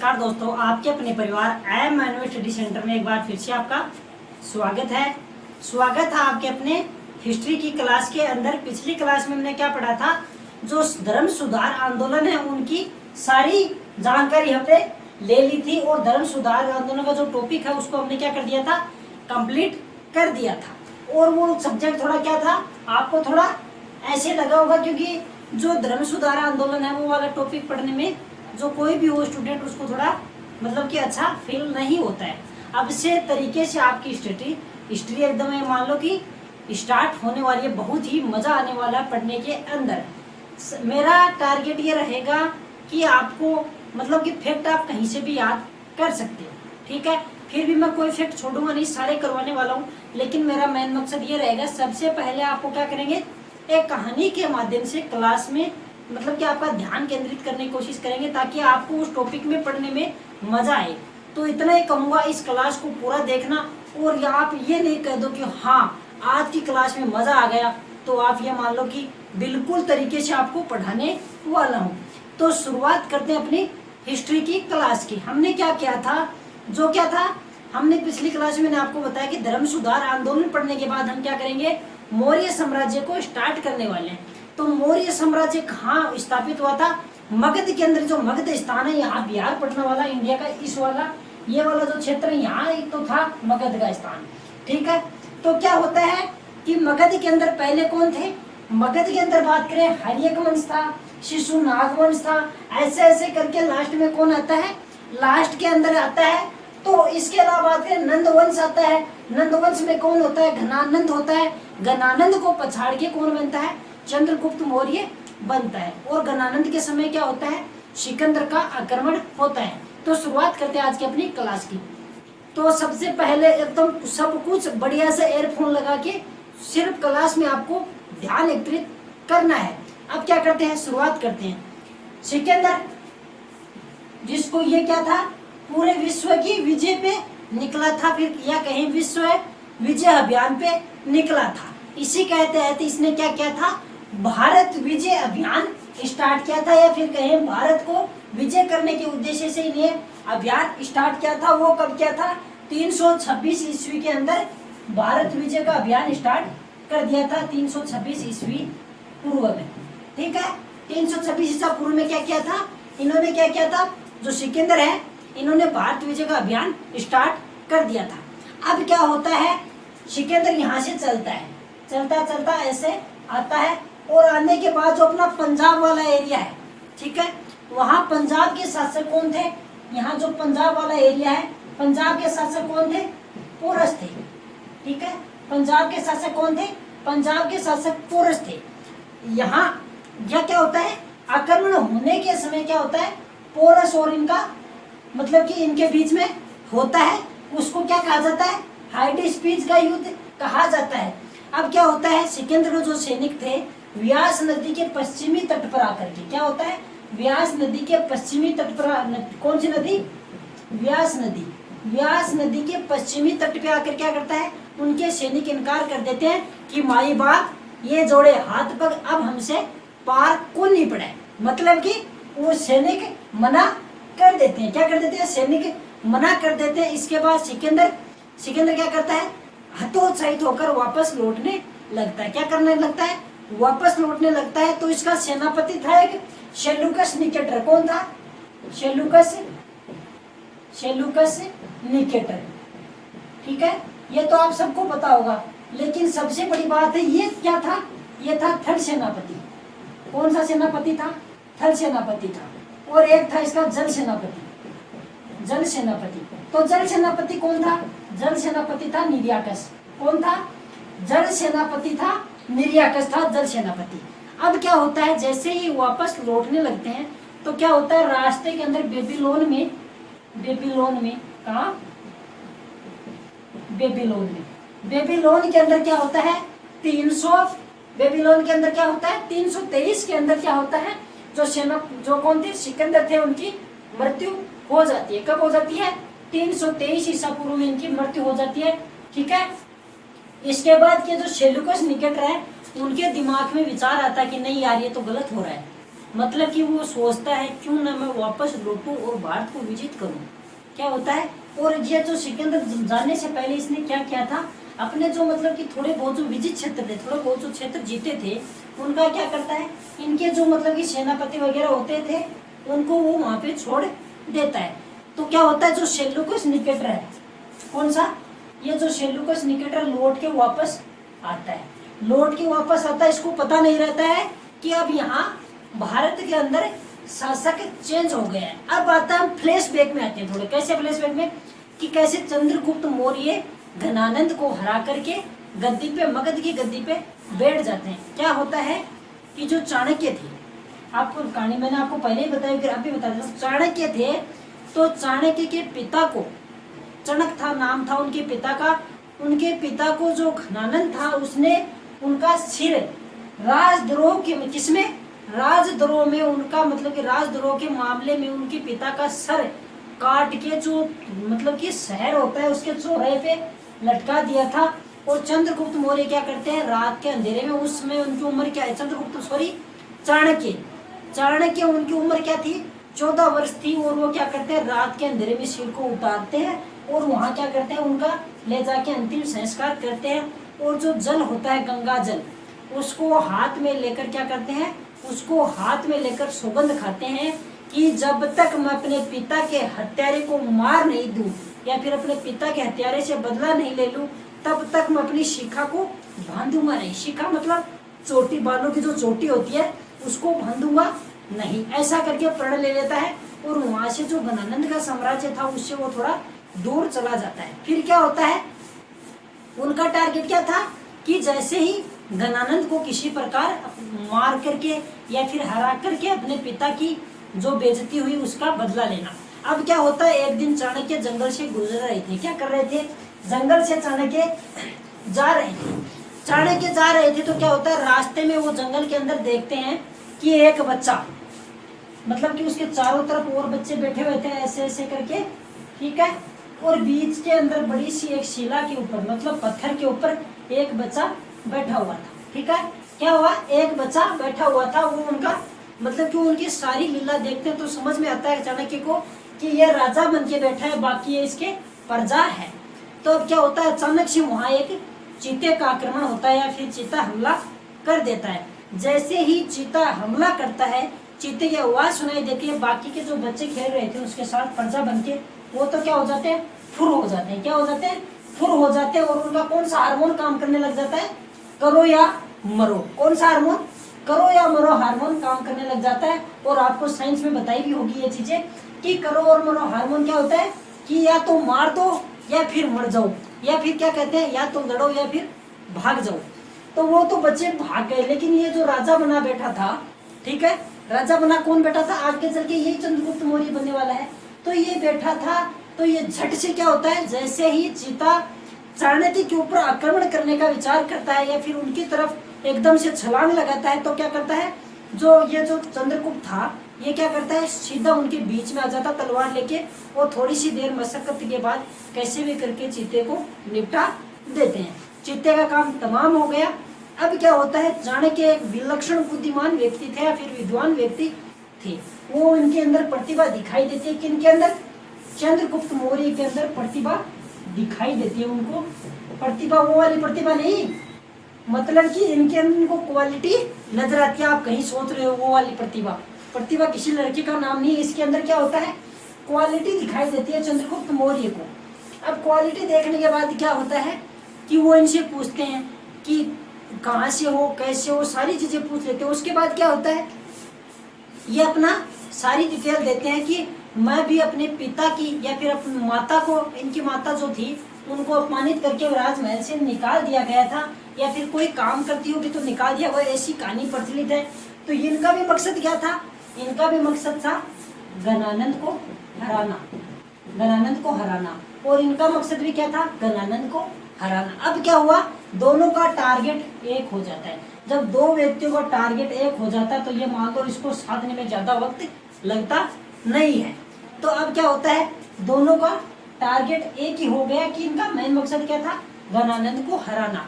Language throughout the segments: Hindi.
नमस्कार दोस्तों, आपके अपने परिवार एम एनवे स्टडी सेंटर में एक बार फिर से आपका स्वागत है। स्वागत है आपके अपने हिस्ट्री की क्लास के अंदर। पिछली क्लास में हमने क्या पढ़ा था, जो धर्म सुधार आंदोलन है उनकी सारी जानकारी हमने ले ली थी और धर्म सुधार आंदोलन का जो टॉपिक है उसको हमने क्या कर दिया था, कंप्लीट कर दिया था। और वो सब्जेक्ट थोड़ा क्या था, आपको थोड़ा ऐसे लगा होगा क्योंकि जो धर्म सुधार आंदोलन है वो वाला टॉपिक पढ़ने में जो कोई भी हो स्टूडेंट उसको थोड़ा मतलब कि अच्छा फील नहीं होता है। अब से तरीके से आपकी हिस्ट्री एकदम मान लो कि स्टार्ट होने वाली है, बहुत ही मजा आने वाला है पढ़ने के अंदर। मेरा टारगेट ये रहेगा कि आपको मतलब कि फैक्ट आप कहीं से भी याद कर सकते हो, ठीक है। फिर भी मैं कोई फैक्ट छोड़ूंगा नहीं, सारे करवाने वाला हूँ, लेकिन मेरा मेन मकसद ये रहेगा, सबसे पहले आपको क्या करेंगे, एक कहानी के माध्यम से क्लास में मतलब कि आपका ध्यान केंद्रित करने की कोशिश करेंगे ताकि आपको उस टॉपिक में पढ़ने में मजा आए। तो इतना ही कहूँगा, इस क्लास को पूरा देखना और आप ये नहीं कह दो कि हाँ आज की क्लास में मजा आ गया, तो आप ये मान लो कि बिल्कुल तरीके से आपको पढ़ाने वाला हूँ। तो शुरुआत करते हैं अपनी हिस्ट्री की क्लास की। हमने क्या किया था, जो क्या था, हमने पिछली क्लास में मैंने आपको बताया कि धर्म सुधार आंदोलन पढ़ने के बाद हम क्या करेंगे, मौर्य साम्राज्य को स्टार्ट करने वाले हैं। तो मौर्य साम्राज्य कहाँ स्थापित हुआ था, मगध के अंदर। जो मगध स्थान है यहाँ बिहार पटना वाला इंडिया का इस वाला ये वाला जो क्षेत्र है यहाँ एक तो था मगध का स्थान, ठीक है। तो क्या होता है कि मगध के अंदर पहले कौन थे, मगध के अंदर बात करें हर्यक वंश था, शिशुनाग वंश था, ऐसे ऐसे करके लास्ट में कौन आता है, लास्ट के अंदर आता है। तो इसके अलावा बात करें नंद वंश आता है, नंद वंश में कौन होता है, घनानंद होता है। घनानंद को पछाड़ के कौन बनता है, चंद्रगुप्त मौर्य बनता है। और घनानंद के समय क्या होता है, सिकंदर का आक्रमण होता है। तो शुरुआत करते हैं आज की अपनी क्लास की। तो सबसे पहले एकदम सब कुछ बढ़िया से एयरफोन लगा के सिर्फ क्लास में आपको ध्यान एकत्रित करना है। अब क्या करते हैं, शुरुआत करते हैं। सिकंदर जिसको ये क्या था, पूरे विश्व की विजय पे निकला था, फिर या कहीं विश्व विजय अभियान पे निकला था। इसी के तहत इसने क्या किया था, भारत विजय अभियान स्टार्ट किया था, या फिर कहें भारत को विजय करने के उद्देश्य से इन्हें अभियान स्टार्ट किया था। वो कब किया था, 326 ईस्वी के अंदर भारत विजय का अभियान स्टार्ट कर दिया था, 326 ईस्वी पूर्व में, ठीक है। 326 ईसा पूर्व में क्या किया था, इन्होंने क्या किया था, जो सिकंदर है इन्होंने भारत विजय का अभियान स्टार्ट कर दिया था। अब क्या होता है, सिकंदर यहाँ से चलता है, चलता चलता ऐसे आता है और आने के बाद जो अपना पंजाब वाला एरिया है, ठीक है, वहाँ पंजाब के शासक कौन थे, यहाँ जो पंजाब वाला एरिया है पंजाब के शासक कौन थे, पोरस थे, ठीक है। पंजाब के शासक कौन थे, पंजाब के शासक पोरस थे। यहाँ यह क्या होता है, आक्रमण होने के समय क्या होता है, पोरस और इनका मतलब कि इनके बीच में होता है, उसको क्या कहा जाता है, हाइड स्पीच का युद्ध कहा जाता है। अब क्या होता है, सिकंदर के जो सैनिक थे व्यास नदी के पश्चिमी तट पर आकर के क्या होता है, व्यास नदी के पश्चिमी तट पर, कौन सी नदी, व्यास नदी, व्यास नदी के पश्चिमी तट पे आकर क्या करता है, उनके सैनिक इनकार कर देते हैं कि माई बाप ये जोड़े हाथ पग अब हमसे पार को नहीं पड़े। मतलब कि वो सैनिक मना कर देते हैं, क्या कर देते हैं, सैनिक मना कर देते हैं। इसके बाद सिकंदर क्या करता है, हतोत्साहित होकर वापस लौटने लगता है। क्या करने लगता है, वापस लौटने लगता है। तो इसका सेनापति था एक सेल्यूकस निकेटर। कौन था, सेल्यूकस निकेटर, ठीक है। ये तो आप सबको पता होगा, लेकिन सबसे बड़ी बात है ये क्या था, ये था थल सेनापति। कौन सा सेनापति था, थल सेनापति था। और एक था इसका जल सेनापति, जल सेनापति। तो जल सेनापति कौन था, जल सेनापति था निर्याकस। कौन था, जल सेनापति था निर्याकस था जल सेनापति। अब क्या होता है, जैसे ही वापस लौटने लगते हैं तो क्या होता है, रास्ते के अंदर बेबीलोन में कहा, बेबीलोन के अंदर क्या होता है, 323 के अंदर क्या होता है, जो कौन थे, सिकंदर थे, उनकी मृत्यु हो जाती है। कब हो जाती है, 323 ईसा पूर्व में इनकी मृत्यु हो जाती है, ठीक है। इसके बाद के जो सेल्यूकस निकेटर है उनके दिमाग में विचार आता है कि नहीं यार ये तो गलत हो रहा है, मतलब कि वो सोचता है क्यों ना मैं वापस लौटूं और भारत को विजिट करूं। क्या होता है, और ये जो सिकंदर जाने से पहले इसने क्या किया था, अपने जो मतलब कि थोड़े बहुत जो विजित क्षेत्र थे, थोड़े बहुत जो क्षेत्र जीते थे, उनका क्या करता है, इनके जो मतलब कि सेनापति वगैरह होते थे उनको वो वहां पे छोड़ देता है। तो क्या होता है, जो सेल्यूकस निकेटर है, कौन सा, ये जो सेल्यूकस निकेटर लौट के वापस आता है, लौट के वापस आता है। इसको पता नहीं रहता है कि अब यहाँ भारत के अंदर शासक चेंज हो गया है। अब आता है, फ्लैशबैक में आते हैं थोड़े, कैसे फ्लैशबैक में, कि कैसे चंद्रगुप्त मौर्य घनानंद को हरा करके गद्दी पे, मगध की गद्दी पे बैठ जाते हैं। क्या होता है कि जो चाणक्य थे, आपको कहानी मैंने आपको पहले ही बताई, फिर आप भी बता दें, चाणक्य थे, तो चाणक्य के पिता को, चणक था नाम था उनके पिता का, उनके पिता को जो घनानंद था उसने उनका सिर राजद्रोह के, किसमें, राजद्रोह में, उनका मतलब कि राजद्रोह के मामले में उनके पिता का सर काट के जो मतलब कि शहर होता है उसके चौराहे पे लटका दिया था। और चंद्रगुप्त मौर्य क्या करते हैं, रात के अंधेरे में, उस समय उनकी उम्र क्या है, चंद्रगुप्त सॉरी चाणक्य उनकी उम्र क्या थी, 14 वर्ष थी। और वो क्या करते हैं, रात के अंधेरे में सिर को उतारते हैं और वहाँ क्या करते हैं, उनका ले जाके अंतिम संस्कार करते हैं। और जो जल होता है, गंगा जल, उसको हाथ में लेकर क्या करते हैं, उसको हाथ में लेकर सौगंध खाते हैं कि जब तक मैं अपने पिता के हत्यारे को मार नहीं दूं या फिर अपने पिता के हत्यारे से बदला नहीं ले लूं, तब तक मैं अपनी शिखा को बांधूंगा नहीं। शिखा मतलब चोटी, बालों की जो चोटी होती है उसको बांधूंगा नहीं, ऐसा करके प्रण ले लेता है। और वहां से जो घनानंद का साम्राज्य था उससे वो थोड़ा दूर चला जाता है। फिर क्या होता है, उनका टारगेट क्या था कि जैसे ही घनानंद को किसी प्रकार मार करके या फिर हरा करके अपने पिता की जो बेइज्जती हुई उसका बदला लेना। अब क्या होता है, एक दिन चाणक्य जंगल से गुजर रहे थे, क्या कर रहे थे, जंगल से चाणक्य जा रहे थे, तो क्या होता है, रास्ते में वो जंगल के अंदर देखते हैं कि एक बच्चा, मतलब कि उसके चारों तरफ और बच्चे बैठे हुए थे ऐसे ऐसे करके, ठीक है, और बीच के अंदर बड़ी सी एक शिला के ऊपर, मतलब पत्थर के ऊपर एक बच्चा बैठा हुआ था। ठीक है, क्या हुआ, एक बच्चा बैठा हुआ था। वो उनका मतलब कि उनकी सारी लीला देखते हैं तो समझ में आता है चाणक्य को कि ये राजा बन के बैठा है, बाकी ये इसके प्रजा है। तो अब क्या होता है, अचानक से वहां एक चीते का आक्रमण होता है या फिर चीता हमला कर देता है। जैसे ही चीता हमला करता है, चीते की आवाज सुनाई देती है, बाकी के जो बच्चे खेल रहे थे उसके साथ प्रजा बन के वो तो क्या हो जाते हैं, फुर हो जाते हैं। क्या हो जाते हैं, फुर हो जाते हैं। और उनका कौन सा हार्मोन काम करने लग जाता है, करो या मरो। कौन सा हार्मोन, करो या मरो हार्मोन काम करने लग जाता है। और आपको साइंस में बताई भी होगी ये चीजें कि करो और मरो हार्मोन क्या होता है कि या तो मार दो या फिर मर जाओ, या फिर क्या कहते हैं, या तो लड़ो या फिर भाग जाओ। तो वो तो बच्चे भाग गए, लेकिन ये जो राजा बना बैठा था, ठीक है, राजा बना कौन बैठा था, आगे चल के यही चंद्रगुप्त मौर्य बनने वाला है। तो ये बैठा था, तो ये झट से क्या होता है, जैसे ही चीता चाणक्य के ऊपर आक्रमण करने का विचार करता है या फिर उनकी तरफ एकदम से छलांग लगाता है, तो क्या करता है, जो ये जो चंद्रगुप्त था ये क्या करता है, सीधा उनके बीच में आ जाता तलवार लेके, और थोड़ी सी देर मशक्कत के बाद कैसे भी करके चीते को निपटा देते हैं। चीते का काम तमाम हो गया। अब क्या होता है, चाणक्य एक विलक्षण बुद्धिमान व्यक्ति थे या फिर विद्वान व्यक्ति थे, वो इनके अंदर प्रतिभा दिखाई देती है। किनके अंदर, चंद्रगुप्त मौर्य के अंदर प्रतिभा दिखाई देती है। उनको प्रतिभा वो वाली प्रतिभा नहीं, मतलब कि इनके अंदर इनको क्वालिटी नजर आती है। आप कहीं सोच रहे हो वो वाली प्रतिभा, प्रतिभा किसी लड़के का नाम नहीं है, इसके अंदर क्या होता है, क्वालिटी दिखाई देती है चंद्रगुप्त मौर्य को। अब क्वालिटी देखने के बाद क्या होता है कि वो इनसे पूछते हैं कि कहाँ से हो, कैसे हो, सारी चीजें पूछ लेते हैं। उसके बाद क्या होता है, ये अपना सारी डिटेल देते हैं कि मैं भी अपने पिता की या फिर अपनी माता को, इनकी माता जो थी उनको अपमानित करके राजमहल से निकाल दिया गया था, या फिर कोई काम करती होगी तो निकाल दिया हुआ, ऐसी कहानी प्रचलित है। तो इनका भी मकसद क्या था, इनका भी मकसद था घनानंद को हराना, घनानंद को हराना। और इनका मकसद भी क्या था, घनानंद को हराना। अब क्या हुआ, दोनों का टारगेट एक हो जाता है। जब दो व्यक्तियों का टारगेट एक हो जाता है तो ये मान लो इसको साधने में ज्यादा वक्त लगता नहीं है। तो अब क्या होता है, दोनों का टारगेट एक ही हो गया कि इनका मेन मकसद क्या था, घनानंद को हराना।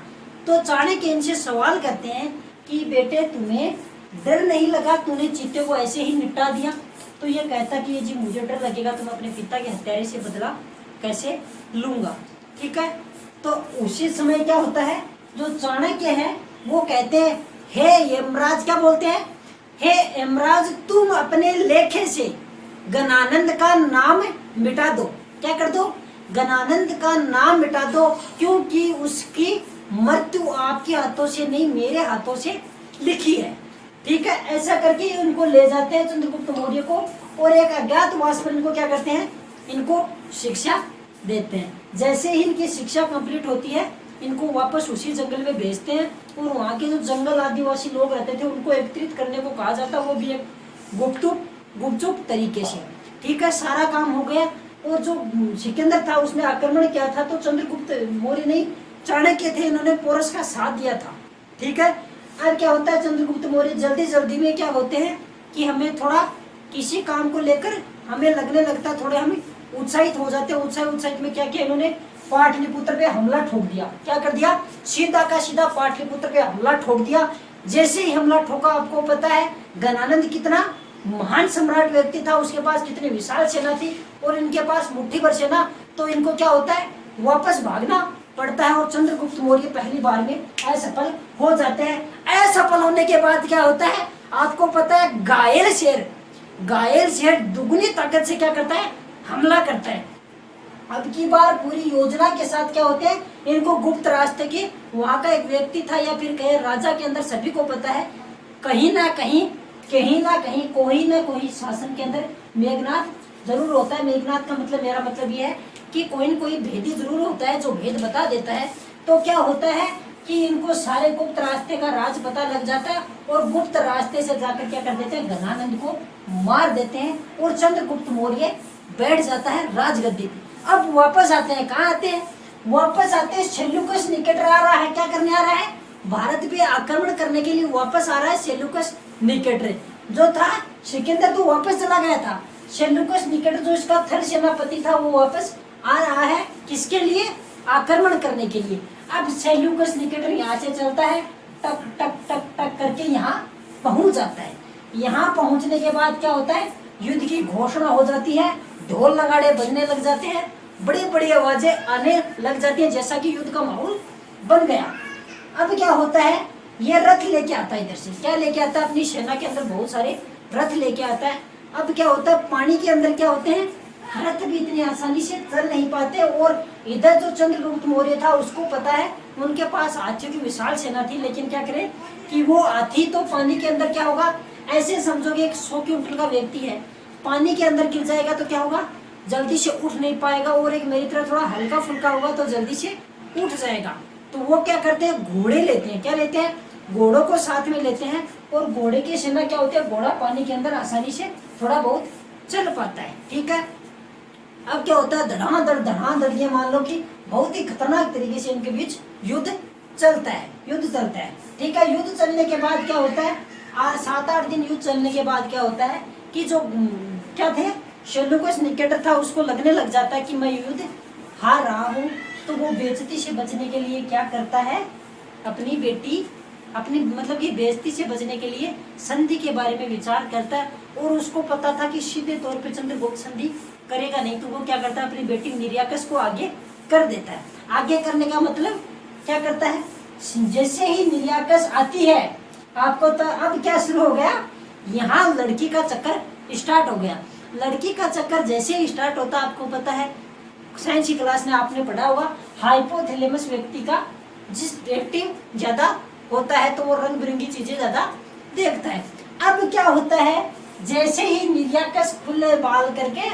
तो चाणक्य इनसे सवाल करते हैं कि बेटे तुम्हें डर नहीं लगा, तूने चीते को ऐसे ही निपटा दिया। तो ये कहता कि ये जी मुझे डर लगेगा तो मैं अपने पिता के हत्यारे से बदला कैसे लूंगा। ठीक है, तो उसी समय क्या होता है, जो चाणक्य है वो कहते हैं, हे यमराज, क्या बोलते हैं, हे यमराज तुम अपने लेखे से गणानंद का नाम मिटा दो। क्या कर दो, गणानंद का नाम मिटा दो, क्योंकि उसकी मृत्यु आपके हाथों से नहीं मेरे हाथों से लिखी है। ठीक है, ऐसा करके उनको ले जाते हैं चंद्रगुप्त मौर्य को, और एक अज्ञातवास पर इनको क्या करते हैं, इनको शिक्षा देते हैं। जैसे ही इनकी शिक्षा कंप्लीट होती है, इनको वापस उसी जंगल में भेजते हैं, और वहाँ के जो जंगल आदिवासी लोग रहते थे उनको एकत्रित करने को कहा जाता, वो भी एक गुपचुप तरीके से। ठीक है, सारा काम हो गया, और जो सिकंदर था उसने आक्रमण किया था, तो चंद्रगुप्त मौर्य नहीं, चाणक्य थे, इन्होंने पोरस का साथ दिया था। ठीक है, अब क्या होता है, चंद्रगुप्त मौर्य जल्दी में क्या होते हैं कि हमें थोड़ा किसी काम को लेकर हमें लगने लगता, थोड़े हम उत्साहित हो जाते हैं। उत्साहित में क्या किया इन्होंने, पाटलिपुत्र पे हमला ठोक दिया। क्या कर दिया, सीधा का सीधा पाटलिपुत्र पे हमला ठोक दिया। जैसे ही हमला ठोका, आपको पता है गणानंद कितना महान सम्राट व्यक्ति था, उसके पास कितनी विशाल सेना थी, और इनके पास मुट्ठी भर सेना, तो इनको क्या होता है, वापस भागना पड़ता है, और चंद्रगुप्त मौर्य पहली बार में असफल हो जाते हैं। असफल होने के बाद क्या होता है, आपको पता है घायल शेर दुगनी ताकत से क्या करता है, हमला करता है। अब की बार पूरी योजना के साथ क्या होते हैं, इनको गुप्त रास्ते के, वहां का एक व्यक्ति था या फिर कहे राजा के अंदर, सभी को पता है कहीं ना कहीं कोई ना कोई शासन के अंदर मेघनाथ जरूर होता है। मेघनाथ का मतलब, मेरा मतलब ये है कि कोई न कोई भेदी जरूर होता है जो भेद बता देता है। तो क्या होता है कि इनको सारे गुप्त रास्ते का राज पता लग जाता है, और गुप्त रास्ते से जाकर क्या कर देते हैं, गणानंद को मार देते हैं, और चंद्रगुप्त मौर्य बैठ जाता है राजगद्दी पे। अब वापस आते हैं, कहाँ आते हैं, वापस आते हैं, सेल्यूकस निकेटर आ रहा है। क्या करने आ रहा है, भारत पे आक्रमण करने के लिए वापस आ रहा है सेल्यूकस निकेटर। जो था सिकंदर तो वापस चला गया था, सेल्यूकस निकेटर जो इसका थल सेनापति था वो वापस आ रहा है, किसके लिए, आक्रमण करने के लिए। अब सेल्यूकस निकेटर यहाँ से चलता है, टक टक टक टक करके यहाँ पहुंच जाता है। यहाँ पहुंचने के बाद क्या होता है, युद्ध की घोषणा हो जाती है, ढोल नगाड़े बजने लग जाते हैं, बड़ी बड़ी आवाजें आने लग जाती हैं, जैसा कि युद्ध का माहौल बन गया। अब क्या होता है, ये रथ लेके आता है, इधर से क्या लेके आता है, अपनी सेना के अंदर बहुत सारे रथ लेके आता है। अब क्या होता है, पानी के अंदर क्या होते हैं, रथ भी इतनी आसानी से चल नहीं पाते, और इधर जो चंद्रगुप्त मौर्य था उसको पता है उनके पास हाथियों की विशाल सेना थी, लेकिन क्या करे कि वो हाथी तो पानी के अंदर क्या होगा, ऐसे समझोगे एक 100 क्विंटल का व्यक्ति है, पानी के अंदर गिर जाएगा तो क्या होगा, जल्दी से उठ नहीं पाएगा, और एक मेरी तरह थोड़ा हल्का फुल्का होगा तो जल्दी से उठ जाएगा। तो वो क्या करते हैं, घोड़े लेते हैं। क्या लेते हैं, घोड़ों को साथ में लेते हैं, और घोड़े की सेना क्या होती है, घोड़ा पानी के अंदर आसानी से थोड़ा बहुत चल पाता है। ठीक है, अब क्या होता है, धड़ाधड़ ये मान लो कि बहुत ही खतरनाक तरीके से इनके बीच युद्ध चलता है। ठीक है, युद्ध चलने के बाद क्या होता है, 7-8 दिन युद्ध चलने के बाद क्या होता है कि जो क्या थे, सेल्यूकस निकेटर था, उसको लगने लग जाता है कि मैं युद्ध हार रहा हूँ। तो वो बेइज्जती से बचने के लिए क्या करता है, अपनी मतलब कि बेइज्जती से बचने के लिए संधि के बारे में विचार करता है, और उसको पता था कि सीधे तौर पे चंद्रगुप्त संधि करेगा नहीं, तो वो क्या करता है, अपनी बेटी निर्याकस को आगे कर देता है। आगे करने का मतलब क्या करता है, जैसे ही निर्याकस आती है, आपको तो अब क्या शुरू हो गया, यहाँ लड़की का चक्कर स्टार्ट हो गया। लड़की का चक्कर जैसे ही स्टार्ट होता, आपको पता है साइंस की क्लास में आपने पढ़ा होगा, हाइपोथैलेमस व्यक्ति का जिस एक्टिव ज्यादा होता है तो वो रंग बिरंगी चीजें ज्यादा देखता है। अब क्या होता है, जैसे ही निर्याकस खुले बाल करके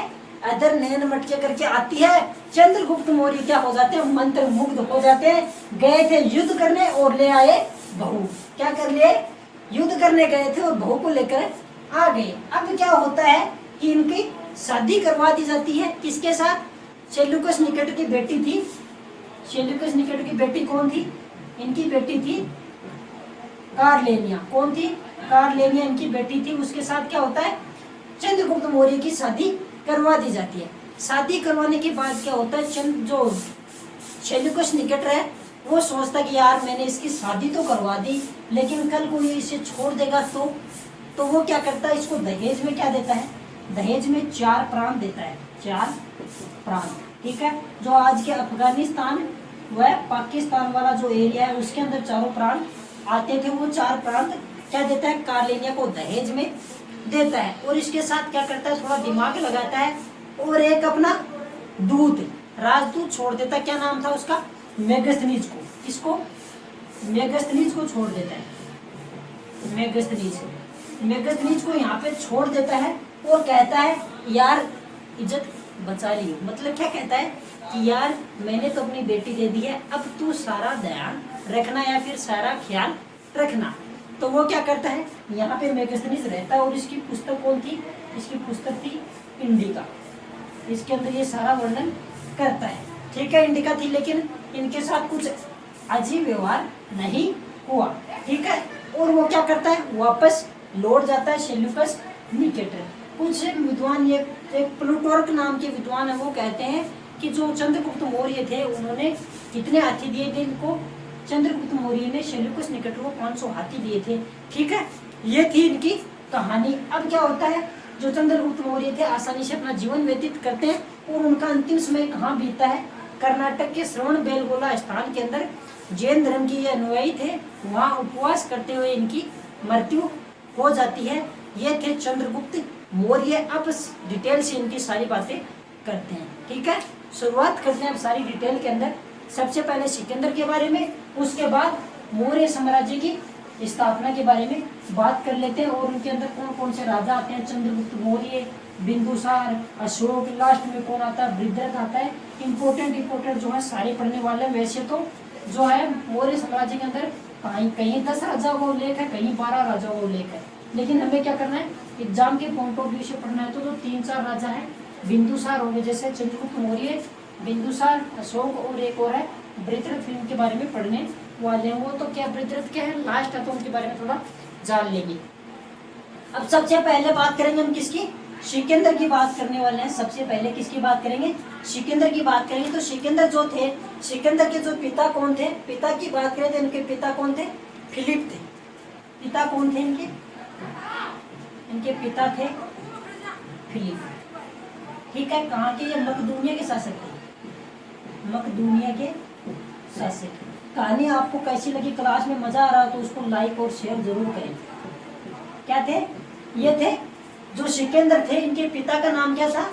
अदर नयन मटके करके आती है, चंद्रगुप्त मौर्य क्या हो जाते हैं, मंत्र मुग्ध हो जाते हैं। गए थे युद्ध करने और ले आए बहू। क्या कर लिए, युद्ध करने गए थे और बहू को लेकर आ गए। अब क्या होता है कि इनकी शादी करवा दी जाती है, किसके साथ, सेल्यूकस निकेटर की बेटी थी। सेल्यूकस निकेटर की बेटी कौन थी, इनकी बेटी थी कार्लेनिया। कौन थी, कार्लेनिया इनकी बेटी थी। उसके साथ क्या होता है, चंद्रगुप्त मौर्य की शादी करवा दी जाती है। शादी करवाने के बाद क्या होता है, जो सेल्यूकस निकेटर है वो सोचता कि यार मैंने इसकी शादी तो करवा दी, लेकिन कल कोई इसे छोड़ देगा तो तो वो क्या करता है, इसको दहेज में क्या देता है, दहेज में 4 प्रांत देता है, 4 प्रांत। ठीक है, जो आज के अफगानिस्तान व पाकिस्तान वाला जो एरिया है उसके अंदर चारों प्रांत आते थे, वो 4 प्रांत क्या देता है, कार्लिनिया को दहेज में देता है। और इसके साथ क्या करता है, थोड़ा दिमाग लगाता है और एक अपना दूत, राजदूत छोड़ देता है। क्या नाम था उसका, मेगस्थनीज को। किसको, मेगस्थनीज को छोड़ देता है, मेगस्थनीज को यहाँ पे छोड़ देता है और कहता है यार इज्जत बचा ली। मतलब क्या कहता है कि यार मैंने तो अपनी बेटी दे दी है, अब तू सारा ध्यान रखना या फिर सारा ख्याल रखना। तो वो क्या करता है, यहाँ पे मेगस्थनीज रहता है और इसकी पुस्तक कौन थी, इसकी पुस्तक थी इंडिका। इसके अंदर ये सारा वर्णन करता है। ठीक है, इंडिका थी, लेकिन इनके साथ कुछ अजीब व्यवहार नहीं हुआ। ठीक है, और वो क्या करता है, वापस लौट जाता है सेल्यूकस निकेटर। कुछ विद्वान, ये एक प्लूटोर्क नाम के विद्वान है, वो कहते हैं कि जो चंद्रगुप्त मौर्य थे उन्होंने कितने हाथी दिए थे इनको, चंद्रगुप्त मौर्य ने सेल्यूकस निकेटर को 500 हाथी दिए थे। ठीक है, ये थी इनकी कहानी। अब क्या होता है, जो चंद्रगुप्त मौर्य थे आसानी से अपना जीवन व्यतीत करते हैं और उनका अंतिम समय कहाँ बीतता है, कर्नाटक के श्रवण बेलगोला स्थान के अंदर जैन धर्म की ये अनुयायी थे, वहाँ उपवास करते हुए इनकी मृत्यु हो जाती है। ये थे चंद्रगुप्त मौर्य। अब डिटेल से इनकी सारी बातें करते हैं। ठीक है, शुरुआत करते हैं अब सारी डिटेल के अंदर। सबसे पहले सिकंदर के बारे में, उसके बाद मौर्य साम्राज्य की स्थापना के बारे में बात कर लेते हैं और उनके अंदर कौन कौन से राजा आते हैं, चंद्रगुप्त मौर्य, बिंदुसार, अशोक, लास्ट में कौन आता है, वृद्धरथ आता है। इंपोर्टेंट जो है सारे पढ़ने वाले हैं। वैसे तो जो है मौर्य साम्राज्य के अंदर कहीं 10 राजाओं का उल्लेख है, कहीं 12 राजाओं का उल्लेख है, लेकिन हमें क्या करना है, एग्जाम के पॉइंट ऑफ व्यू से पढ़ना है। तो 3-4 राजा है, बिंदुसार हो गए, जैसे चंद्रगुप्त मौर्य, बिंदुसार, अशोक और एक और है वृद्धरथ। फिल्म के बारे में पढ़ने वाले हैं। वो तो क्या वृद्धरथ क्या है, लास्ट है, तो उनके बारे में थोड़ा जान लेंगे। अब सबसे पहले बात करेंगे हम किसकी, सिकंदर की बात करने वाले हैं। सबसे पहले किसकी बात करेंगे, सिकंदर की बात करेंगे। तो सिकंदर जो थे, सिकंदर के जो पिता कौन थे, पिता की बात करें तो इनके पिता कौन थे, फिलिप थे। पिता कौन थे इनके, इनके पिता थे फिलिप। ठीक है, कहाँ के, ये मकदूनिया के शासक थे, मकदूनिया के शासक। कहानी आपको कैसी लगी, क्लास में मजा आ रहा तो उसको लाइक और शेयर जरूर करें। क्या थे, ये थे जो सिकंदर थे, इनके पिता का नाम क्या था,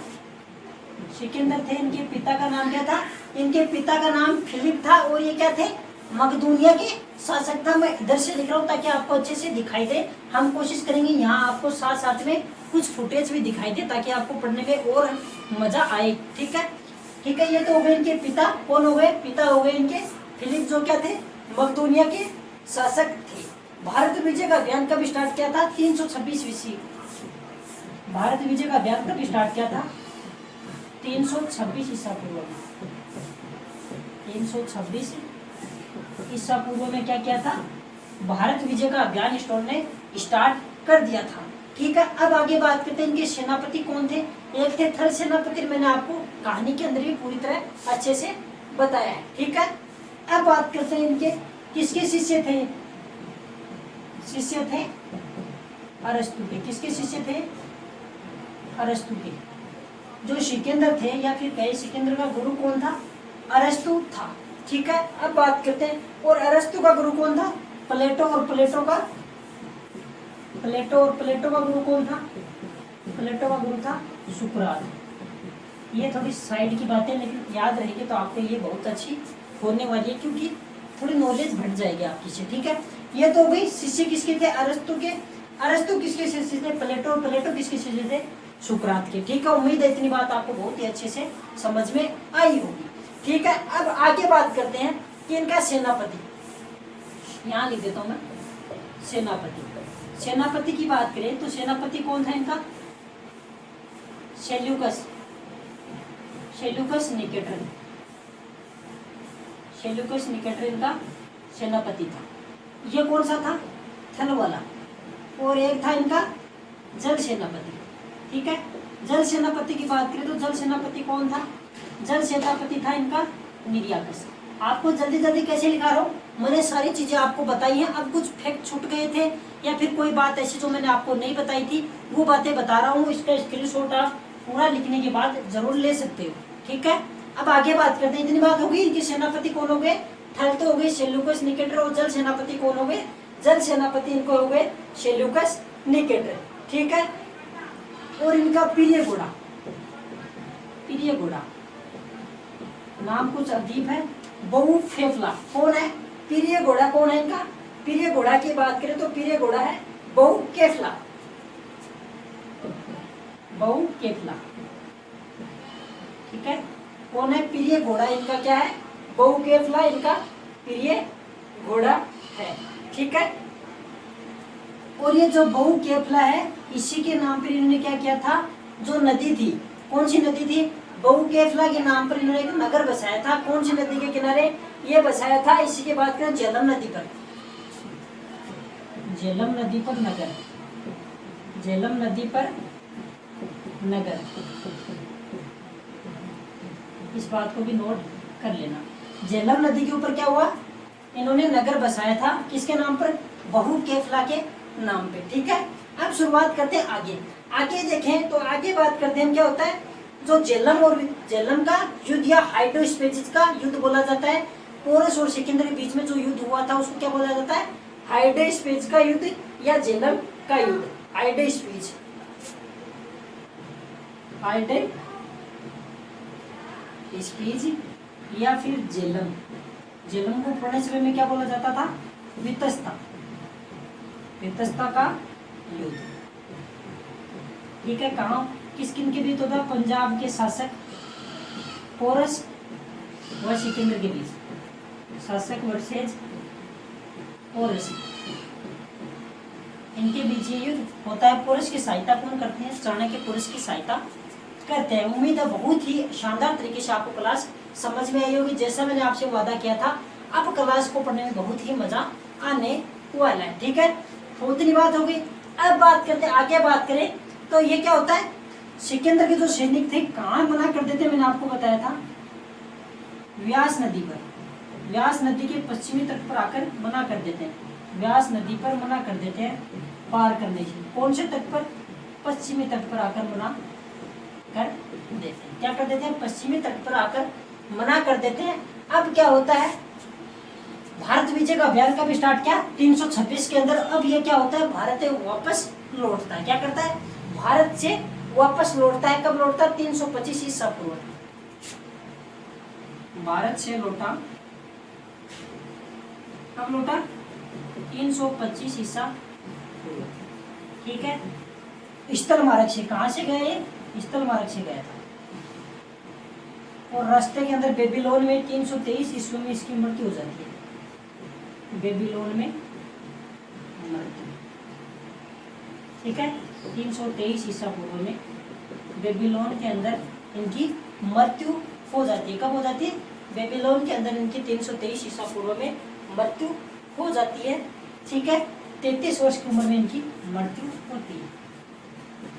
सिकंदर थे, इनके पिता का नाम क्या था, इनके पिता का नाम फिलिप था और ये क्या थे, मकदूनिया के शासक था। मैं इधर से लिख रहा हूँ ताकि आपको अच्छे से दिखाई दे। हम कोशिश करेंगे यहाँ आपको साथ साथ में कुछ फुटेज भी दिखाई दे ताकि आपको पढ़ने में और मजा आए। ठीक है, ठीक है, ये तो हो गए इनके पिता। कौन हो गए, पिता हो गए इनके फिलिप, जो क्या थे, मकदूनिया के शासक थे। भारत विजय का अभियान कब स्टार्ट किया था, 326 ईस्वी। भारत विजय का अभियान कब स्टार्ट किया था, 326 ईसा पूर्व में। 326 ईसा पूर्व में क्या किया था, भारत विजय का अभियान स्टोन ने स्टार्ट कर दिया था। ठीक है, अब आगे बात करते हैं इनके सेनापति कौन थे। एक थे थल सेनापति, मैंने आपको कहानी के अंदर भी पूरी तरह अच्छे से बताया है। ठीक है, अब बात करते हैं इनके किसके शिष्य थे, शिष्य थे अरस्तु के। किसके शिष्य थे, अरस्तु के। जो सिकंदर थे या फिर कहे सिकंदर का गुरु कौन था, अरस्तु था। ठीक है, अब बात करते हैं, और अरस्तु का गुरु कौन था, प्लेटो। और प्लेटो का गुरु कौन था, प्लेटो का गुरु था सुकरात। ये थोड़ी साइड की बातें, लेकिन याद रहेगी तो आपको ये बहुत अच्छी होने वाली है, क्योंकि थोड़ी नॉलेज बढ़ जाएगी आपकी से। ठीक है, ये तो गई शिष्य किसके थे, अरस्तु के। अरस्तु किसके शिष्य थे, प्लेटो। प्लेटो किसके शिष्य थे, सुकरात के। ठीक है, उम्मीद है इतनी बात आपको बहुत ही अच्छे से समझ में आई होगी। ठीक है, अब आगे बात करते हैं कि इनका सेनापति, यहाँ लिख देता हूं मैं, सेनापति। सेनापति की बात करें तो सेनापति कौन था इनका, Seleucus, Seleucus Nicator. Seleucus Nicator इनका सेनापति था। ये कौन सा था, थल वाला। और एक था इनका जल सेनापति। ठीक है, जल सेनापति की बात करें तो जल सेनापति कौन था, जल सेनापति था इनका निर्याकस। आपको जल्दी जल्दी कैसे लिखा रहा हूँ, मैंने सारी चीजें आपको बताई हैं। अब कुछ फैक्ट छूट गए थे या फिर कोई बात ऐसी जो मैंने आपको नहीं बताई थी, वो बातें बता रहा हूँ। इसका स्क्रीनशॉट आप पूरा लिखने के बाद जरूर ले सकते हो, ठीक है। अब आगे बात करते हैं। इतनी बात होगी, इनके सेनापति कौन हो गए, थल तो हो गए सेल्यूकस निकेटर, और जल सेनापति कौन हो गए, जल सेनापति इनको हो गए सेल्यूकस निकेटर, ठीक है। और इनका प्रिय घोड़ा, प्रिय घोड़ा नाम कुछ अजीब है, बहुफेफला। कौन है प्रिय घोड़ा, कौन है इनका प्रिय घोड़ा की बात करें तो प्रिय घोड़ा है बहुकेफला, बहुकेफला, ठीक है। कौन है प्रिय घोड़ा इनका, क्या है, बहुकेफला इनका प्रिय घोड़ा है, ठीक है। और ये जो बहुकेफला है, इसी के नाम पर इन्होंने क्या किया था, जो नदी थी, कौन सी नदी थी, बहुकेफला के नाम पर इन्होंने एक नगर बसाया था। कौन सी नदी के किनारे ये बसाया था, इसी के बात करें झेलम नदी पर, झेलम नदी पर नगर, झेलम नदी पर नगर, इस बात को भी नोट कर लेना। झेलम नदी के ऊपर क्या हुआ, इन्होंने नगर बसाया था, किसके नाम पर, बहुकेफला के नाम पे, ठीक है। अब शुरुआत करते हैं आगे, आगे देखें तो आगे बात करते हैं क्या होता है, जो झेलम और झेलम का युद्ध या हाइड्रोस्पेसिस का युद्ध बोला जाता है। पोरस और सिकंदर के बीच में जो युद्ध हुआ था उसको क्या बोला जाता है, हाइड्रोस्पेसिस का युद्ध या झेलम का युद्ध, हाइड्रोस्पेसिस, हाइड्रोस्पेसिस या फिर झेलम। झेलम को पुराने समय में क्या बोला जाता था, वितस्ता, वितस्ता का युद्ध, ठीक है। कहाँ किस किन के बीच होता, पंजाब के शासक पोरस व सिकंदर के बीच, शासक वर्सेज पोरस, इनके बीच ये युद्ध होता है। पोरस की सहायता कौन करते हैं, चाणक्य पोरस की सहायता करते हैं। उम्मीद है बहुत ही शानदार तरीके से आपको क्लास समझ में आई होगी। जैसा मैंने आपसे वादा किया था, अब क्लास को पढ़ने में बहुत ही मजा आने वाला है, ठीक है। तो उतनी बात होगी। अब बात करते हैं, आगे बात करें तो ये क्या होता है, सिकंदर के जो सैनिक थे कहाँ मना कर देते, मैंने आपको बताया था, व्यास नदी पर, व्यास नदी के पश्चिमी तट पर आकर मना कर देते हैं, व्यास नदी पर मना कर देते हैं पार करने से। कौन से तट पर, पश्चिमी तट पर आकर मना कर देते हैं, क्या कर देते हैं, पश्चिमी तट पर आकर मना कर देते हैं। अब क्या होता है, भारत विजय का अभियान कब स्टार्ट किया, 326 के अंदर। अब ये क्या होता है, भारत वापस लौटता है, क्या करता है, भारत से वापस लौटता है। कब लौटता है, 325 ईसा पूर्व, भारत से लौटा, कब लौटा, 325 ईसा पूर्व, ठीक है। स्थल मार्ग से, कहां से गए, स्थल मार्ग से गया था। और रास्ते के अंदर बेबीलोन में 323 ईस्वी में इसकी मृत्यु हो जाती है, बेबीलोन में मृत्यु, ठीक है। 323 ईसा पूर्व में बेबीलोन के अंदर इनकी मृत्यु हो जाती है। कब हो जाती है, बेबीलोन के अंदर इनकी 323 ईसा पूर्व में मृत्यु हो जाती है, ठीक है। 33 वर्ष की उम्र में इनकी मृत्यु होती है,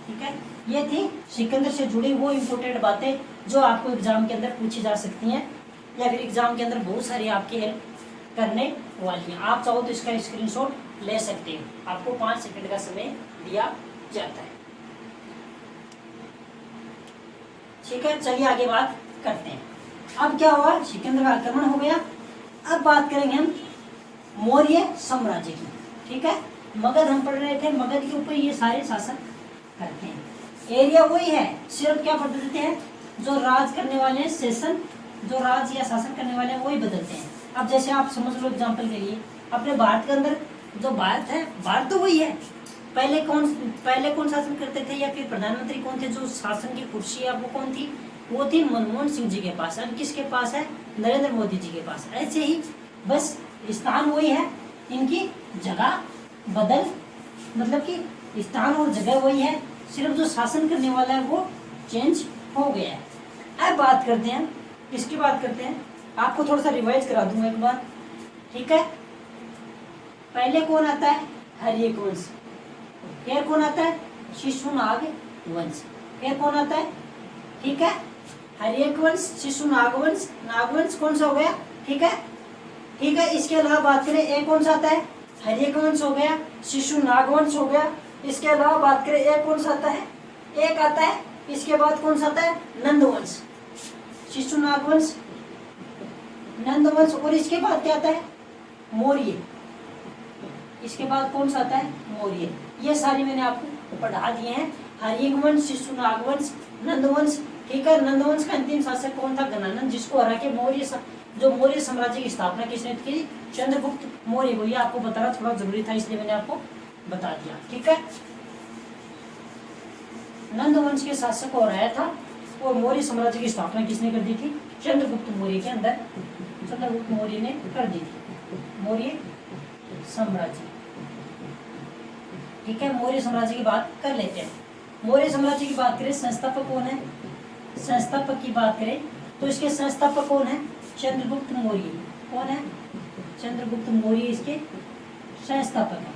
ठीक है। ये थी सिकंदर से जुड़ी वो इम्पोर्टेंट बातें जो आपको एग्जाम के अंदर पूछी जा सकती हैं, या फिर एग्जाम के अंदर बहुत सारी आपकी हेल्प करने वाली है। आप चाहो तो इसका स्क्रीनशॉट ले सकते हो, आपको 5 सेकंड का समय दिया जाता है, ठीक है। चलिए आगे बात करते हैं। अब क्या हुआ, सिकंदर का आक्रमण हो गया। अब बात करेंगे हम मौर्य साम्राज्य की, ठीक है। मगध हम पढ़ रहे थे, मगध के ऊपर ये सारे शासन करते हैं। एरिया वही है, सिर्फ क्या बदलते हैं, जो राज करने वाले हैं, सेशन, जो राज या शासन करने वाले हैं वही बदलते हैं। अब जैसे आप समझ लो एग्जाम्पल के लिए, अपने भारत के अंदर जो भारत है, भारत तो वही है। पहले कौन शासन करते थे, या फिर प्रधानमंत्री कौन थे, जो शासन की कुर्सी है वो कौन थी, वो थी मनमोहन सिंह जी के पास। अब किसके पास है, नरेंद्र मोदी जी के पास। ऐसे ही बस स्थान वही है, इनकी जगह बदल, मतलब कि स्थान और जगह वही है, सिर्फ जो शासन करने वाला है वो चेंज हो गया है। अब बात करते हैं, किसकी बात करते हैं, आपको थोड़ा सा रिवाइज करा दूंगा एक बार, ठीक है। पहले कौन आता है, हर्यक वंश, फिर कौन आता है, शिशुनाग वंश, फिर कौन आता है, ठीक है, हर्यक वंश, शिशुनाग वंश, नागवंश कौन सा हो गया, ठीक है, ठीक है। इसके अलावा बात करें, एक कौन सा आता है, हर्यक वंश हो गया, शिशु नागवंश हो गया। इसके अलावा बात करें एक कौन सा आता है, एक आता है इसके बाद कौन सा आता है, नंदवंश, शिशु नागवंश, नंदवंश, और इसके बाद क्या आता है, मौर्य। इसके बाद कौन सा आता है, मौर्य। ये सारी मैंने आपको पढ़ा दिए हैं। हर्यक वंश, शिशु नागवंश, नंदवंश। ठीक है, नंदवंश का अंतिम शासक कौन था, गणानंद, जिसको हरा के जो मौर्य साम्राज्य की स्थापना किसने की, चंद्रगुप्त मौर्य को। ये आपको बताना थोड़ा जरूरी था, इसलिए मैंने आपको बता दिया। ठीक है, नंदवंश के शासक को हराया था और मौर्य साम्राज्य की स्थापना किसने कर दी थी, चंद्रगुप्त मौर्य के अंदर चंद्रगुप्त मौर्य ने कर दी थी, मौर्य साम्राज्य। ठीक है, मौर्य साम्राज्य की बात कर लेते हैं। मौर्य साम्राज्य की बात करें, संस्थापक कौन है, संस्थापक की बात करें तो इसके संस्थापक कौन है, चंद्रगुप्त मौर्य। कौन है, चंद्रगुप्त मौर्य इसके संस्थापक है।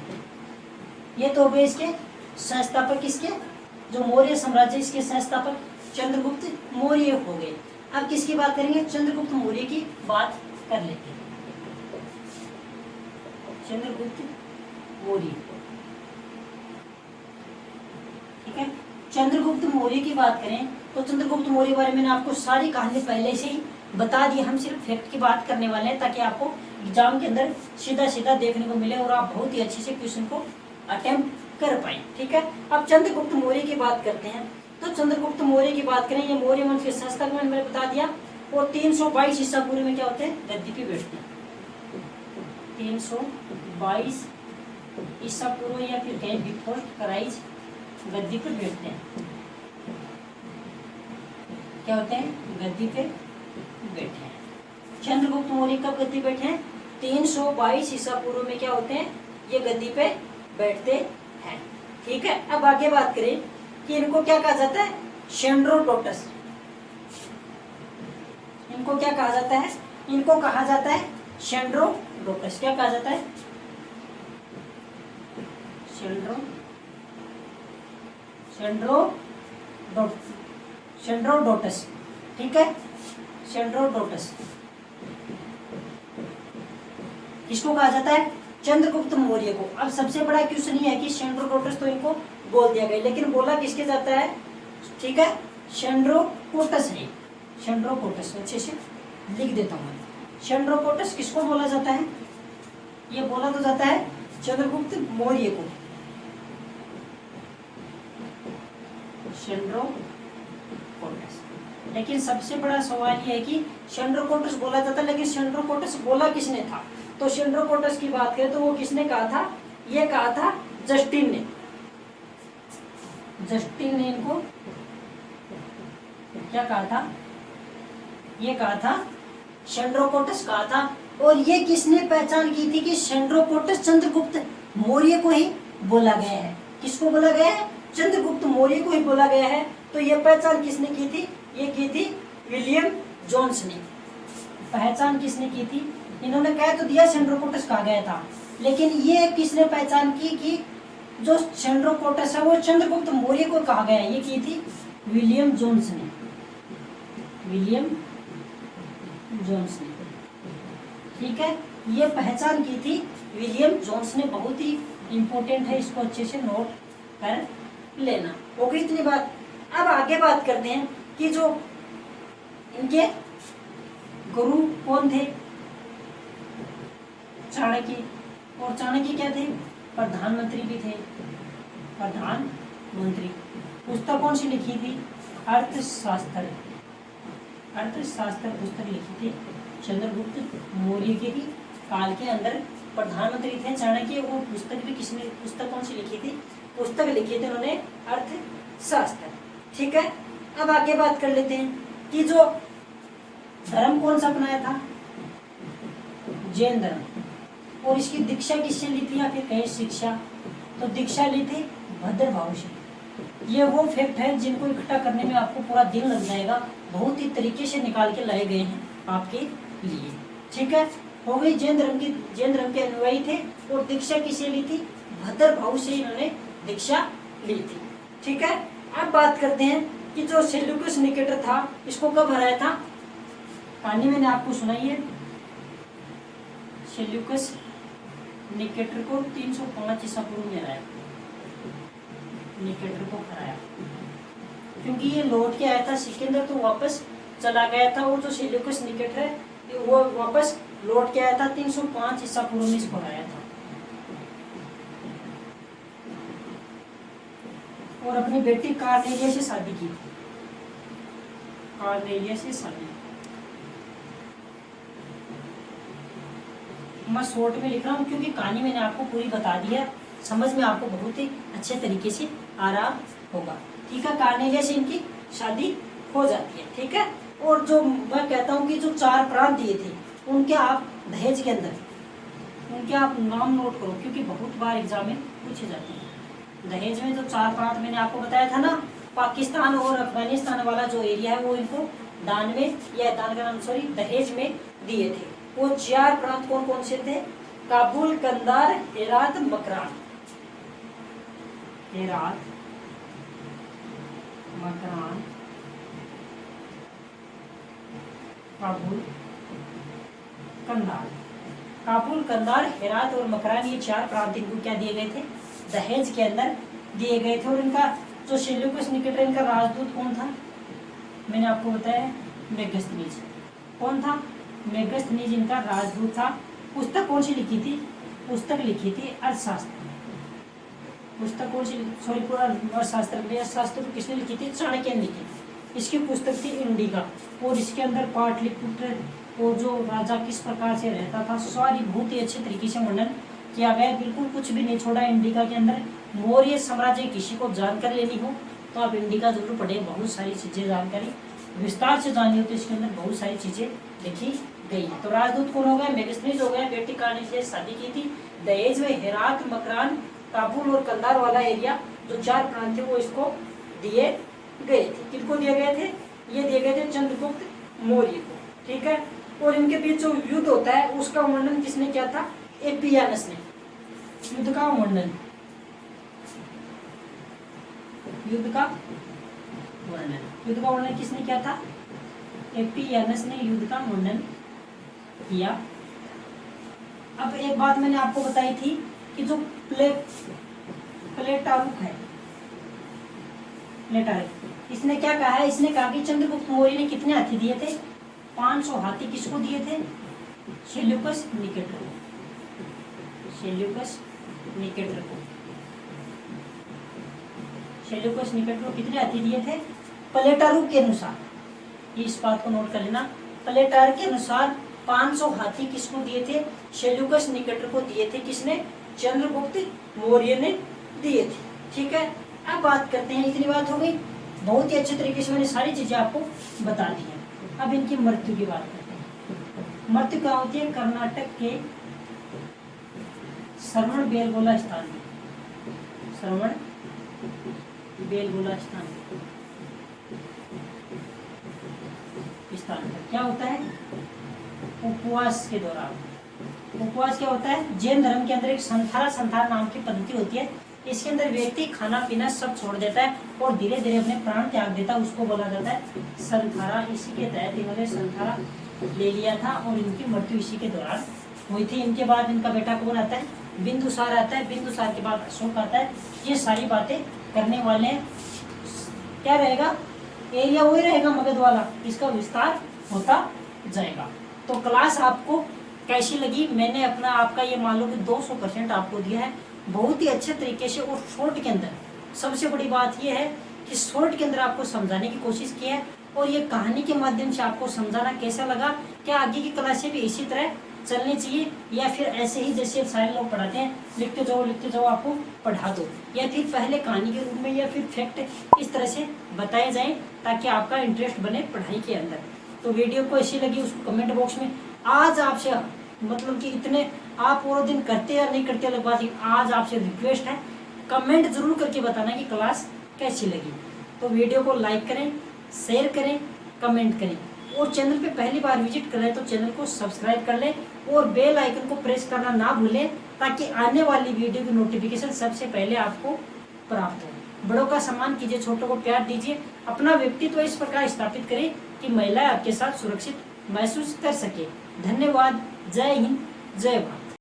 ये तो हो गए इसके संस्थापक, इसके जो मौर्य साम्राज्य इसके संस्थापक चंद्रगुप्त मौर्य हो गए। अब किसकी बात करेंगे, चंद्रगुप्त मौर्य की बात कर लेते हैं। चंद्रगुप्त मौर्य, ठीक है, चंद्रगुप्त मौर्य की बात करें तो चंद्रगुप्त मौर्य के बारे में मैंने आपको सारी कहानी पहले से ही बता दी। हम सिर्फ फैक्ट की बात करने वाले हैं ताकि आपको एग्जाम के अंदर सीधा सीधा देखने को मिले और आप बहुत ही अच्छे से क्वेश्चन को अटेम्प्ट कर पाए। ठीक है, अब चंद्रगुप्त मौर्य की बात करते हैं। तो चंद्रगुप्त मौर्य की बात करें, ये मौर्य वंश के संस्थापक मैंने बता दिया। और 322 ईसा पूर्व में क्या होते हैं, गद्दी पे बैठते हैं। 322 ईसा पूर्व या फिर कहीं बिफोर क्राइस्ट गद्दी पर बैठते हैं। क्या होते हैं, गद्दी पे बैठे हैं। चंद्रगुप्त मौर्य कब गद्दी बैठे हैं, 322 ईसा पूर्व में क्या होते हैं, ये गद्दी पे बैठते हैं। ठीक है, अब आगे बात करें कि इनको क्या कहा जाता है, शेंड्रोडोटस। इनको क्या कहा जाता है, इनको कहा जाता है शेंड्रोडोटस। क्या कहा जाता है, शेंड्रोडोटस। ठीक है, शेंड्रोडोटस किसको कहा जाता है, चंद्रगुप्त मौर्य को। अब सबसे बड़ा क्वेश्चन ये है कि शेंड्रोडोटस तो इनको बोल दिया गया, लेकिन बोला किसके जाता है, ठीक है, शेंड्रोकोटस है। शेंड्रोकोटस अच्छे से लिख देता हूँ मैं। शेंड्रोकोटस किसको बोला जाता है, ये बोला तो जाता है चंद्रगुप्त मौर्य को, शेंड्रोकोटस। लेकिन सबसे बड़ा सवाल ये है कि शेंड्रोकोटस बोला जाता है, लेकिन शेंड्रोकोटस बोला किसने था। तो शेंड्रोकोटस की बात करें तो वो किसने कहा था, ये कहा था जस्टिन ने। जस्टिन ने इनको क्या कहा था, ये कहा था शेंड्रोकोटस कहा था। और ये किसने पहचान की थी कि शेंड्रोकोटस चंद्रगुप्त मौर्य को ही बोला गया है। किसको बोला गया है, चंद्रगुप्त मौर्य को ही बोला गया है। तो ये पहचान किसने की थी, ये की थी विलियम जोन्स ने। पहचान किसने की थी, इन्होंने कह तो दिया शेंड्रोकोटस कहा गया था, लेकिन ये किसने पहचान की कि जो शेंड्रोकोटस है वो चंद्रगुप्त मौर्य को कहा गया है, ये की थी विलियम जोन्स ने। विलियम जोन्स ने, ठीक है, ये पहचान की थी विलियम जोन्स ने। बहुत ही इंपॉर्टेंट है, इसको अच्छे से नोट कर लेना। हो गई इतनी बात। अब आगे बात करते हैं कि जो इनके गुरु कौन थे, चाणक्य। और चाणक्य क्या थे, प्रधानमंत्री भी थे, प्रधानमंत्री। पुस्तक कौन सी लिखी थी, अर्थशास्त्र। अर्थशास्त्र पुस्तक लिखी थी चंद्रगुप्त मौर्य के ही काल के अंदर। प्रधानमंत्री थे चाणक्य, और पुस्तक भी किसने, पुस्तक कौन सी लिखी थी, पुस्तक लिखी थी उन्होंने अर्थशास्त्र। ठीक है, अब आगे बात कर लेते हैं कि जो धर्म कौन सा अपनाया था, जैन धर्म। और इसकी दीक्षा किससे ली थी या फिर कहीं शिक्षा, तो दीक्षा ली थी भद्रभाव से। ये वो फैक्ट है जिनको इकट्ठा करने में आपको पूरा दिन लग जाएगा, बहुत ही तरीके से निकाल के लाए गए हैं आपके लिए। ठीक है, हो गई जैन धर्म के अनुयायी थे। और दीक्षा किसे ली थी, भद्रभाव से इन्होंने दीक्षा ली थी। ठीक है, अब बात करते हैं कि जो सेल्यूकस निकेटर था, इसको कब हराया था, कहानी मैंने आपको सुनाई है। सेल्यूकस निकेटर को 305 ईसा पूर्व में हराया, निकेटर को हराया, क्योंकि ये लौट के आया था सिकंदर तो वापस चला गया था, और जो सेल्यूकस निकेटर है वो वापस लौट के आया था 305 ईसा पूर्व में इसको हराया था। और अपनी बेटी कार्नेलिया से शादी की, कार्नेलिया से शादी। मैं शॉर्ट में लिख रहा हूँ क्योंकि कहानी मैंने आपको पूरी बता दी है, समझ में आपको बहुत ही अच्छे तरीके से आ रहा होगा। ठीक है, कार्नेलिया से इनकी शादी हो जाती है। ठीक है, और जो मैं कहता हूँ कि जो 4 प्रांत दिए थे उनके आप दहेज के अंदर उनके आप नाम नोट करो, क्योंकि बहुत बार एग्जाम में पूछे जाते हैं। दहेज में जो 4 प्रांत मैंने आपको बताया था ना, पाकिस्तान और अफगानिस्तान वाला जो एरिया है वो इनको दान में या दान का नाम सॉरी दहेज में दिए थे। वो 4 प्रांत कौन कौन से थे? काबुल, कंदार, हेरात, मकरान। हेरात, मकरान, काबुल, कंदार। काबुल, कंदार, हेरात और मकरान, ये 4 प्रांत इनको क्या दिए गए थे? दहेज के अंदर दिए गए थे। और इनका जो सेल्यूकस निकेटर, इनका राजदूत कौन था? मैंने आपको बताया मेगस्थनीज। कौन था? मेगस्थनीज इनका राजदूत था। पुस्तक कौन सी लिखी थी? पुस्तक लिखी थी अर्थशास्त्र। पुस्तक कौन सी? सॉरी, पूरा अर्थशास्त्र अर्थशास्त्र को किसने लिखी थी? चाणक्य ने लिखी थी। इसकी पुस्तक थी इंडिका, और इसके अंदर पाटलिपुत्र और जो राजा किस प्रकार से रहता था सारी बहुत ही अच्छे तरीके से वर्णन किया गया। बिल्कुल कुछ भी नहीं छोड़ा इंडिका के अंदर। मौर्य साम्राज्य किसी को जानकारी लेनी हो तो आप इंडिका जरूर पढ़े, बहुत सारी चीजें जानकारी विस्तार से जाननी हो तो इसके अंदर बहुत सारी चीजें लिखी गई है। तो राजदूत कौन हो गया? मेगस्थनीज हो गया, बेटी कार्नेलिया से शादी की थी। दहेज में हेरात, मकरान, काबुल और कंधार वाला एरिया जो 4 प्रांत थे वो इसको दिए गए थे। किनको दिए गए थे? ये दिए गए थे चंद्रगुप्त मौर्य को। ठीक है, और इनके बीच जो युद्ध होता है उसका वर्णन किसने किया था? एपियानस ने। युद्ध का वर्णन, युद्ध का वर्णन किसने किया था? एपियानस ने युद्ध का वर्णन किया। अब एक बात मैंने आपको बताई थी कि जो प्लेटार्क है, प्लेटार्क, इसने क्या कहा है? इसने कहा कि चंद्रगुप्त मौर्य ने कितने हाथी दिए थे? 500 हाथी किसको दिए थे? सेल्यूकस निकेटर को। सेल्यूकस निकेटर को कितने हाथी दिए थे? प्लेटार्क के अनुसार, इस बात को नोट कर लेना, प्लेटार्क के अनुसार 500 हाथी किसको दिए थे? सेल्यूकस निकेटर को दिए थे। किसने? चंद्रगुप्त मौर्य ने दिए थे। ठीक है, अब बात करते हैं, इतनी बात हो गई, बहुत ही अच्छे तरीके से मैंने सारी चीजें आपको बता दी हैं। अब इनकी मृत्यु की बात करते हैं। मृत्यु कहाँ होती है? कर्नाटक के श्रवण बेलगोला स्थान में। श्रवण बेलगोला स्थान पर क्या होता है? उपवास के दौरान। उपवास क्या होता है? जैन धर्म के अंदर एक संथारा नाम की पद्धति होती है। इसके अंदर व्यक्ति खाना पीना सब छोड़ देता है और धीरे धीरे अपने प्राण त्याग देता है, उसको बोला जाता है संथारा। इसी के तहत इन्होंने संथारा ले लिया था और इनकी मृत्यु इसी के दौरान हुई थी। इनके बाद इनका बेटा कौन आता है? बिंदुसार आता है। बिंदुसार के बाद अशोक आता है। ये सारी बातें करने वाले हैं। क्या रहेगा? एरिया वही रहेगा मगध वाला, इसका विस्तार होता जाएगा। तो क्लास आपको कैसी लगी? मैंने अपना आपका ये मान लो कि 200% आपको दिया है, बहुत ही अच्छे तरीके से और शॉर्ट के अंदर। सबसे बड़ी बात यह है कि शॉर्ट के अंदर आपको समझाने की कोशिश की है और ये कहानी के माध्यम से आपको समझाना कैसा लगा? क्या आगे की क्लासें भी इसी तरह चलनी चाहिए या फिर ऐसे ही जैसे सारे लोग पढ़ाते हैं लिखते जाओ आपको पढ़ा दो, या फिर पहले कहानी के रूप में या फिर फैक्ट इस तरह से बताए जाएं ताकि आपका इंटरेस्ट बने पढ़ाई के अंदर। तो वीडियो को ऐसी लगी उसको कमेंट बॉक्स में आज आपसे मतलब कि इतने आप पूरा दिन करते या नहीं करते अलग बात, आज आपसे रिक्वेस्ट है कमेंट जरूर करके बताना कि क्लास कैसी लगी। तो वीडियो को लाइक करें, शेयर करें, कमेंट करें और चैनल पे पहली बार विजिट कर रहे हैं तो चैनल को सब्सक्राइब कर लें और बेल आइकन को प्रेस करना ना भूलें ताकि आने वाली वीडियो की नोटिफिकेशन सबसे पहले आपको प्राप्त हो। बड़ों का सम्मान कीजिए, छोटों को प्यार दीजिए, अपना व्यक्तित्व इस प्रकार स्थापित करें कि महिलाएं आपके साथ सुरक्षित महसूस कर सके। धन्यवाद। जय हिंद, जय भारत।